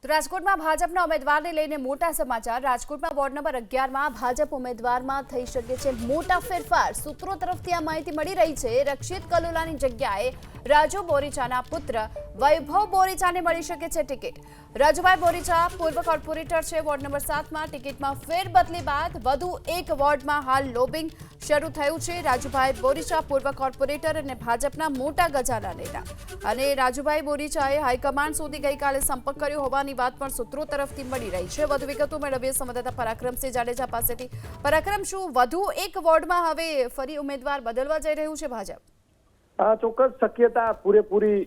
રાજકોટમાં ભાજપના ઉમેદવારને લઈને મોટા સમાચાર। રાજકોટમાં વોર્ડ નંબર 11 માં ભાજપ ઉમેદવારમાં થઈ શકે છે મોટા ફેરફાર। સૂત્રો તરફથી આ માહિતી મળી રહી છે। રક્ષિત કલોલાની જગ્યાએ રાજુ બોરીચાના પુત્ર વૈભવ બોરીચાને મળી શકે છે ટિકિટ। રાજુભાઈ બોરીચા પૂર્વ કોર્પોરેટર છે। વોર્ડ નંબર 7 માં ટિકિટમાં ફેરબદલી બાદ વધુ એક વોર્ડમાં હાલ લોબિંગ શરૂ થયું છે। રાજુભાઈ બોરીચા પૂર્વ કોર્પોરેટર અને ભાજપના મોટા ગજાના નેતા અને રાજુભાઈ બોરીચાએ હાઈકમાન્ડ સુધી ગઈકાલે સંપર્ક કર્યો હોવાની વાત પણ સૂત્રો તરફથી મળી રહી છે। વધુ વિગતો મેળવીએ સંવાદદાતા પરાક્રમસિંહ જાડેજા પાસેથી। પરાક્રમ, શું વધુ એક વોર્ડમાં હવે ફરી ઉમેદવાર બદલવા જઈ રહ્યું છે ભાજપ? ચોક્કસ શક્યતા પૂરેપૂરી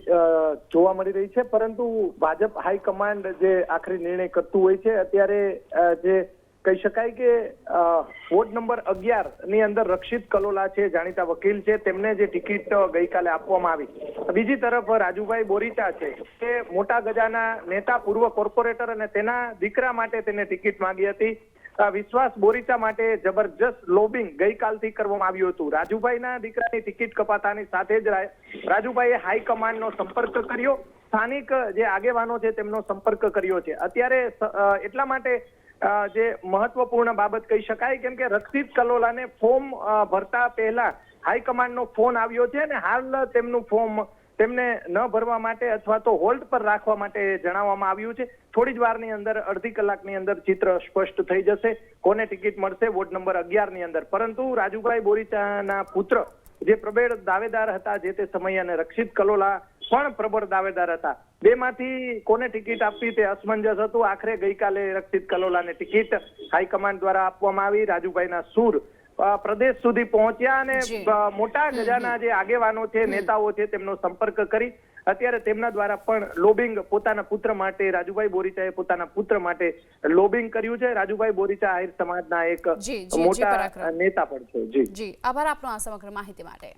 જોવા મળી રહી છે, પરંતુ ભાજપ હાઈકમાન્ડ જે આખરી નિર્ણય કરતું હોય છે। અત્યારે જે કહી શકાય કે વોર્ડ નંબર 11 ની અંદર રક્ષિત કલોલા છે, જાણીતા વકીલ છે, તેમને જે ટિકિટ ગઈકાલે આપવામાં આવી। બીજી તરફ રાજુભાઈ બોરીચા છે, તે મોટા ગજાના નેતા, પૂર્વ કોર્પોરેટર અને તેના દીકરા માટે તેને ટિકિટ માંગી હતી। વિશ્વાસ બોરીચા માટે જબરજસ્ત લોબિંગ ગઈકાલથી કરવામાં આવ્યું હતું। રાજુભાઈના દીકરાની ટિકિટ કપાતાની સાથે જ રાજુભાઈએ હાઈકમાન્ડનો સંપર્ક કર્યો, સ્થાનિક જે આગેવાનો છે તેમનો સંપર્ક કર્યો છે। અત્યારે એટલા માટે જે મહત્વપૂર્ણ બાબત કહી શકાય, કેમ કે રક્ષિત કલોલાને ફોર્મ ભરતા પહેલા હાઈકમાન્ડનો ફોન આવ્યો છે અને હાલ તેમનું ફોર્મ તેમને ન ભરવા માટે અથવા તો હોલ્ડ પર રાખવા માટે જણાવવામાં આવ્યું છે। થોડી જ વારની અંદર, અડધી કલાકની અંદર ચિત્ર સ્પષ્ટ થઈ જશે કોને ટિકિટ મળશે વોર્ડ નંબર 11 ની અંદર। પરંતુ રાજુભાઈ બોરીચાના પુત્ર જે પ્રબળ દાવેદાર હતા જે તે સમયે, અને રક્ષિત કલોલા પણ પ્રબળ દાવેદાર હતા, બેમાંથી કોને ટિકિટ આપવી તે અસમંજસ હતું। આખરે ગઈકાલે રક્ષિત કલોલાને ટિકિટ હાઈકમાન્ડ દ્વારા આપવામાં આવી। રાજુભાઈના સૂર પ્રદેશ સુધી પહોંચ્યા અને મોટા ગજાના જે આગેવાનો છે, નેતાઓ છે, તેમનો સંપર્ક કરી અત્યારે તેમના દ્વારા પણ લોબિંગ પોતાના પુત્ર માટે, રાજુભાઈ બોરીચાએ પોતાના પુત્ર માટે લોબિંગ કર્યું છે। રાજુભાઈ બોરીચા આહિર સમાજના એક મોટા નેતા પણ છે। જી, આભાર આપનો આ સમગ્ર માહિતી માટે।